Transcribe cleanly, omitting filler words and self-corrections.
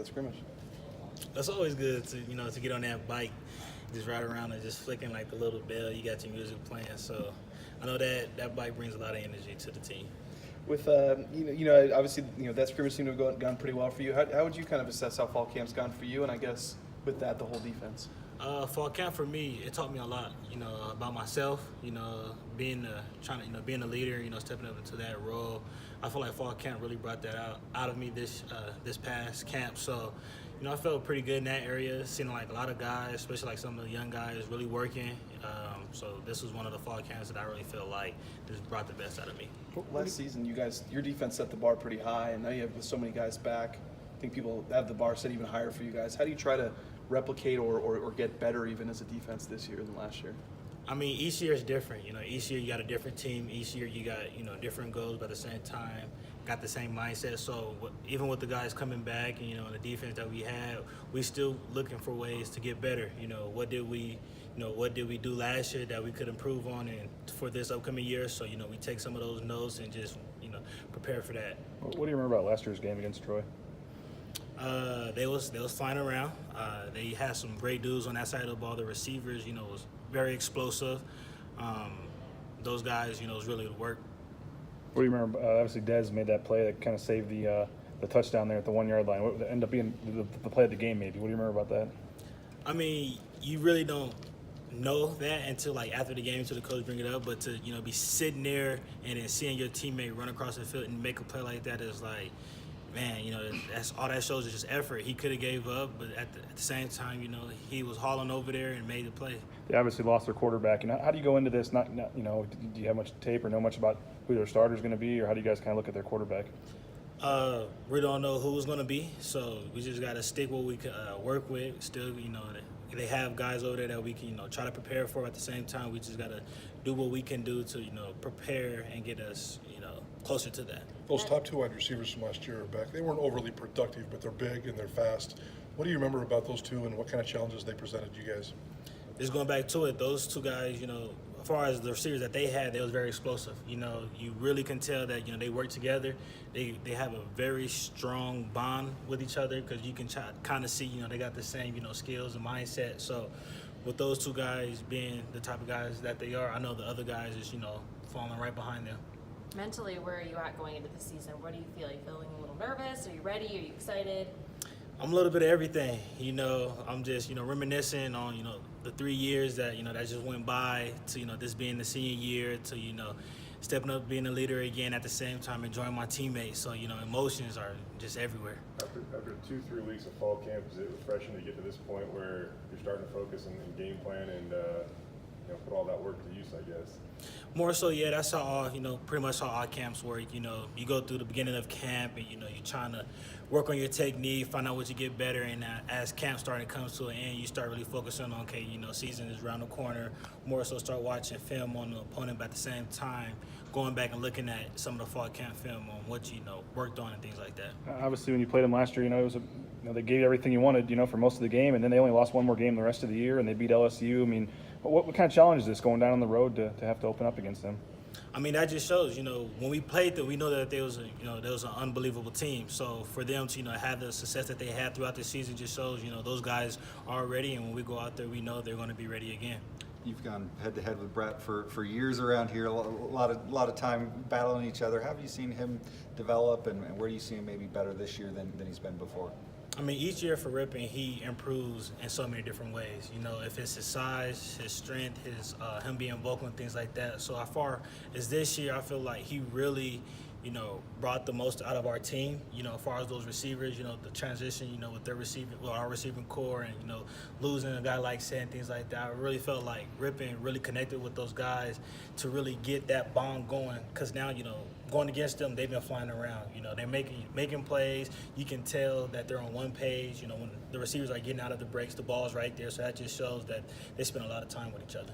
that scrimmage? It's always good to to get on that bike, just ride around and just flicking like the little bell. You got your music playing, so I know that bike brings a lot of energy to the team. With obviously that scrimmage seemed to have gone pretty well for you. How would you kind of assess how fall camp's gone for you, and I guess with that the whole defense? Fall camp for me, it taught me a lot, about myself, being being a leader, stepping up into that role. I feel like fall camp really brought that out of me this past camp. So, I felt pretty good in that area, seeing like a lot of guys, especially like some of the young guys really working. So this was one of the fall camps that I really feel like just brought the best out of me. Last season, your defense set the bar pretty high, and now you have so many guys back. I think people have the bar set even higher for you guys. How do you try to replicate or get better even as a defense this year than last year? I mean, each year is different. Each year you got a different team. Each year you got, different goals, but at the same time, got the same mindset. So even with the guys coming back, and, the defense that we had, we still looking for ways to get better. What did we do last year that we could improve on and for this upcoming year? So, we take some of those notes and just, prepare for that. What do you remember about last year's game against Troy? They was flying around. They had some great dudes on that side of the ball. The receivers, was very explosive. Those guys, was really the work. What do you remember? Obviously, Dez made that play that kind of saved the touchdown there at the 1 yard line. What ended up being the play of the game, maybe? What do you remember about that? I mean, you really don't know that until like after the game, until the coach bring it up. But to be sitting there and then seeing your teammate run across the field and make a play like that is like, man, that's all that shows is just effort. He could have gave up, but at the same time, he was hauling over there and made the play. They obviously lost their quarterback. How do you go into this? Not do you have much tape or know much about who their starter is going to be, or how do you guys kind of look at their quarterback? We don't know who it's going to be, so we just got to stick what we can work with. Still, they have guys over there that we can, try to prepare for. At the same time, we just got to do what we can do to, prepare and get us, closer to that. Those top two wide receivers from last year are back. They weren't overly productive, but they're big and they're fast. What do you remember about those two, and what kind of challenges they presented you guys? Just going back to it, those two guys, as far as the receivers that they had, they was very explosive. You really can tell that, they work together. They have a very strong bond with each other because you can kind of see, they got the same, skills and mindset. So with those two guys being the type of guys that they are, I know the other guys is, falling right behind them. Mentally, where are you at going into the season? What do you feel? Are you feeling a little nervous? Are you ready? Are you excited? I'm a little bit of everything. I'm just, reminiscing on, the 3 years that, that just went by to, this being the senior year to, stepping up, being a leader again at the same time, enjoying my teammates. So, emotions are just everywhere. After 2-3 weeks of fall camp, is it refreshing to get to this point where you're starting to focus on game plan and, put all that work to use, I guess? More so, yeah, that's how pretty much how all camps work. You go through the beginning of camp and, you're trying to work on your technique, find out what you get better. And as camp starting to come to an end, you start really focusing on, okay, season is around the corner. More so start watching film on the opponent, but at the same time, going back and looking at some of the fall camp film on what you worked on and things like that. Obviously, when you played them last year, it was they gave you everything you wanted, for most of the game, and then they only lost one more game the rest of the year, and they beat LSU. I mean, what kind of challenge is this going down on the road to have to open up against them? I mean, that just shows, when we played them, we know that there was an unbelievable team. So for them to, have the success that they had throughout the season just shows, those guys are ready, and when we go out there, we know they're going to be ready again. You've gone head-to-head with Brett for years around here, a lot of time battling each other. How have you seen him develop, and where do you see him maybe better this year than he's been before? I mean, each year for Rippin, he improves in so many different ways. If it's his size, his strength, him being vocal and things like that. So as far as this year, I feel like he really, brought the most out of our team. As far as those receivers, the transition, with our receiving core, and losing a guy like Seth and things like that. I really felt like Rippin really connected with those guys to really get that bond going. Because now, going against them, they've been flying around. They're making plays. You can tell that they're on one page. When the receivers are getting out of the breaks, the ball's right there. So that just shows that they spend a lot of time with each other.